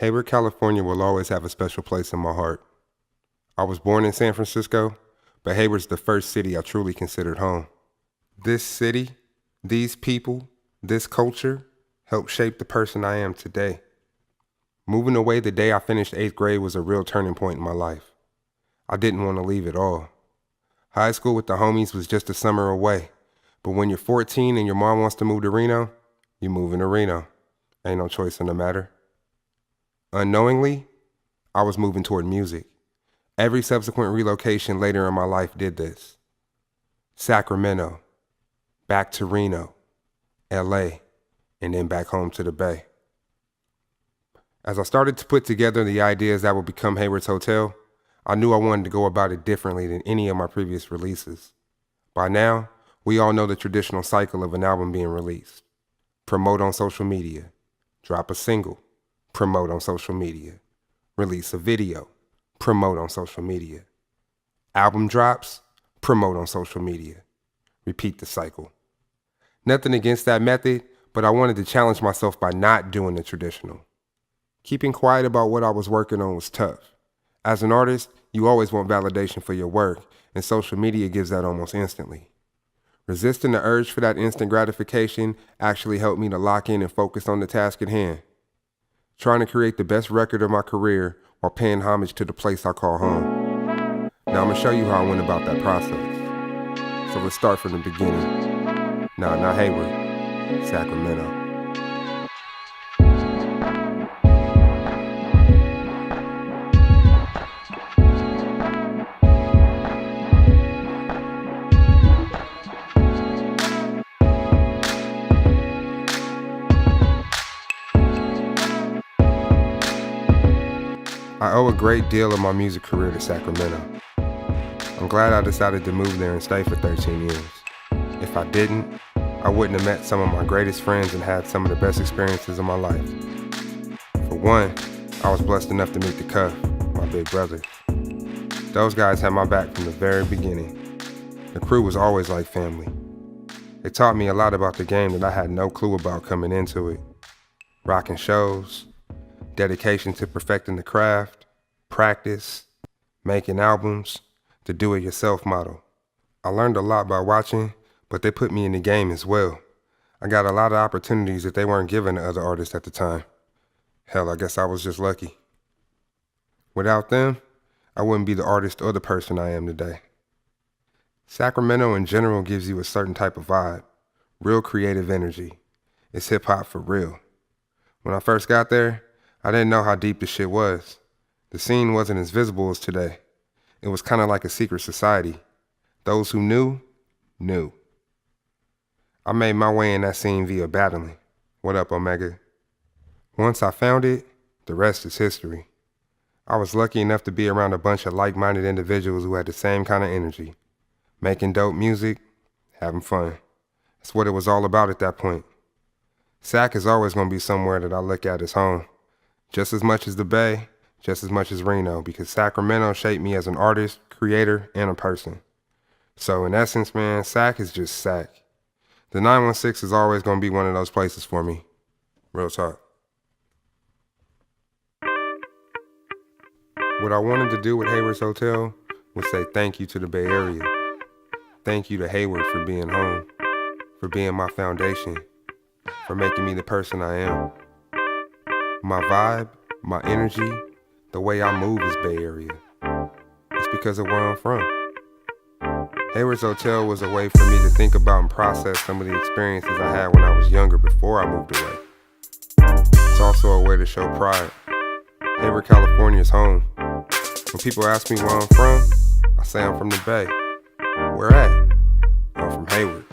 Hayward, California will always have a special place in my heart. I was born in San Francisco, but Hayward's the first city I truly considered home. This city, these people, this culture helped shape the person I am today. Moving away the day I finished 8th grade was a real turning point in my life. I didn't want to leave at all. High school with the homies was just a summer away, but when you're 14 and your mom wants to move to Reno, you move into Reno. Ain't no choice in the matter. Unknowingly, I was moving toward music. Every subsequent relocation later in my life did this. Sacramento, back to Reno, LA, and then back home to the Bay. As I started to put together the ideas that would become Haywards Hotel, I knew I wanted to go about it differently than any of my previous releases. By now, we all know the traditional cycle of an album being released. Promote on social media, drop a single, promote on social media, release a video, promote on social media. Album drops, promote on social media. Repeat the cycle. Nothing against that method, but I wanted to challenge myself by not doing the traditional. Keeping quiet about what I was working on was tough. As an artist, you always want validation for your work, and social media gives that almost instantly. Resisting the urge for that instant gratification actually helped me to lock in and focus on the task at hand. Trying to create the best record of my career while paying homage to the place I call home. Now I'm going to show you how I went about that process. So let's start from the beginning. No, not Hayward, Sacramento. I owe a great deal of my music career to Sacramento. I'm glad I decided to move there and stay for 13 years. If I didn't, I wouldn't have met some of my greatest friends and had some of the best experiences of my life. For one, I was blessed enough to meet the Cuff, my big brother. Those guys had my back from the very beginning. The crew was always like family. They taught me a lot about the game that I had no clue about coming into it. Rocking shows, dedication to perfecting the craft, practice, making albums, the do-it-yourself model. I learned a lot by watching, but they put me in the game as well. I got a lot of opportunities that they weren't given to other artists at the time. Hell, I guess I was just lucky. Without them, I wouldn't be the artist or the person I am today. Sacramento in general gives you a certain type of vibe, real creative energy. It's hip-hop for real. When I first got there, I didn't know how deep the shit was. The scene wasn't as visible as today. It was kind of like a secret society. Those who knew, knew. I made my way in that scene via battling. What up, Omega? Once I found it, the rest is history. I was lucky enough to be around a bunch of like-minded individuals who had the same kind of energy. Making dope music, having fun. That's what it was all about at that point. Sac is always going to be somewhere that I look at as home. Just as much as the Bay, just as much as Reno, because Sacramento shaped me as an artist, creator, and a person. So in essence, man, Sac is just Sac. The 916 is always going to be one of those places for me. Real talk. What I wanted to do with Haywards Hotel was say thank you to the Bay Area. Thank you to Hayward for being home, for being my foundation, for making me the person I am. My vibe, my energy, the way I move is Bay Area. It's because of where I'm from. Haywards Hotel was a way for me to think about and process some of the experiences I had when I was younger before I moved away. It's also a way to show pride. Hayward, California is home. When people ask me where I'm from, I say I'm from the Bay. Where at? I'm from Hayward.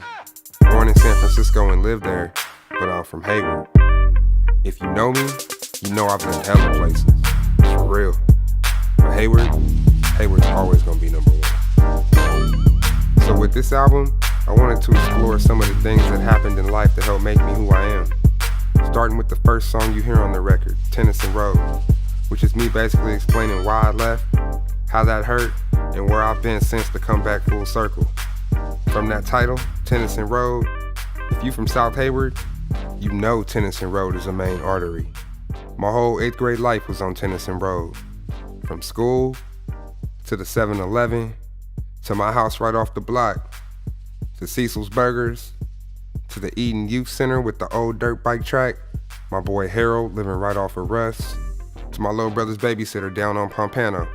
Born in San Francisco and lived there, but I'm from Hayward. If you know me, you know I've been hella places. It's for real. But Hayward's always gonna be number one. So with this album, I wanted to explore some of the things that happened in life that helped make me who I am. Starting with the first song you hear on the record, Tennyson Road, which is me basically explaining why I left, how that hurt, and where I've been since to come back full circle. From that title, Tennyson Road, if you from South Hayward, you know Tennyson Road is a main artery. My whole 8th grade life was on Tennyson Road. From school, to the 7-Eleven, to my house right off the block, to Cecil's Burgers, to the Eden Youth Center with the old dirt bike track, my boy Harold living right off of Russ, to my little brother's babysitter down on Pompano.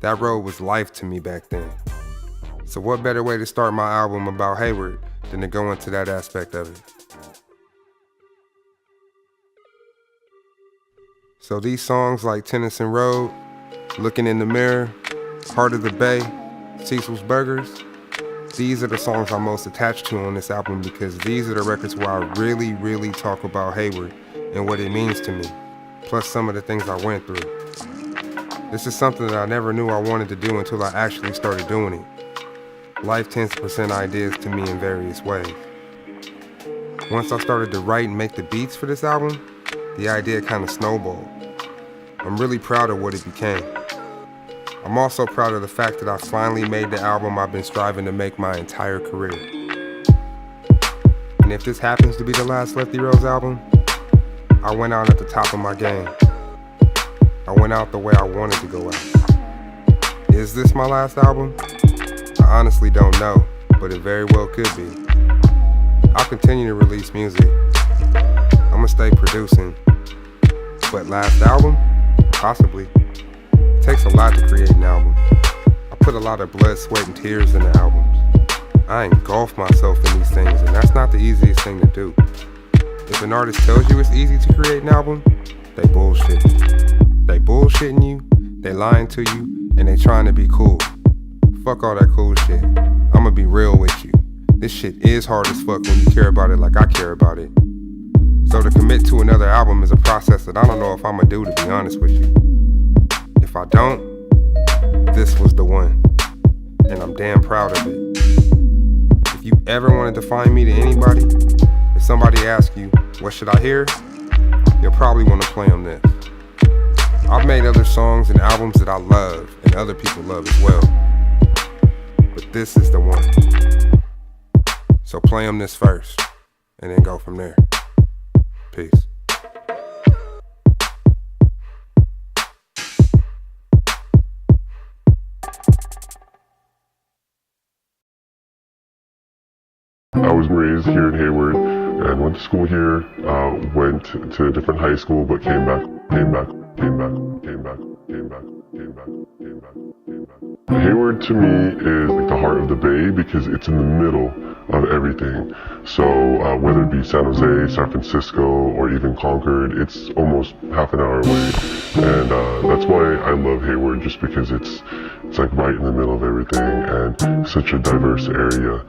That road was life to me back then. So what better way to start my album about Hayward than to go into that aspect of it? So these songs like Tennyson Road, Looking in the Mirror, Heart of the Bay, Cecil's Burgers, these are the songs I'm most attached to on this album because these are the records where I really, really talk about Hayward and what it means to me, plus some of the things I went through. This is something that I never knew I wanted to do until I actually started doing it. Life tends to present ideas to me in various ways. Once I started to write and make the beats for this album, the idea kind of snowballed. I'm really proud of what it became. I'm also proud of the fact that I finally made the album I've been striving to make my entire career. And if this happens to be the last Lefty Rose album, I went out at the top of my game. I went out the way I wanted to go out. Is this my last album? I honestly don't know, but it very well could be. I'll continue to release music. I'ma stay producing. But last album? Possibly. It takes a lot to create an album. I put a lot of blood, sweat, and tears into albums. I engulf myself in these things, and that's not the easiest thing to do. If an artist tells you it's easy to create an album, they bullshitting. They bullshitting you, they lying to you, and they trying to be cool. Fuck all that cool shit. I'ma be real with you. This shit is hard as fuck when you care about it like I care about it. So to commit to another album is a process that I don't know if I'ma do, to be honest with you. If I don't, this was the one. And I'm damn proud of it. If you ever want to define me to anybody, if somebody asks you, what should I hear? You'll probably want to play on this. I've made other songs and albums that I love and other people love as well. But this is the one. So play them this first, and then go from there. Peace. I was raised here in Hayward and went to school here, went to a different high school, but came back. Hayward to me is like the heart of the Bay because it's in the middle of everything. So whether it be San Jose, San Francisco, or even Concord, it's almost half an hour away. And that's why I love Hayward, just because it's like right in the middle of everything and such a diverse area,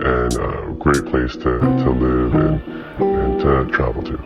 and a great place to live and to travel to.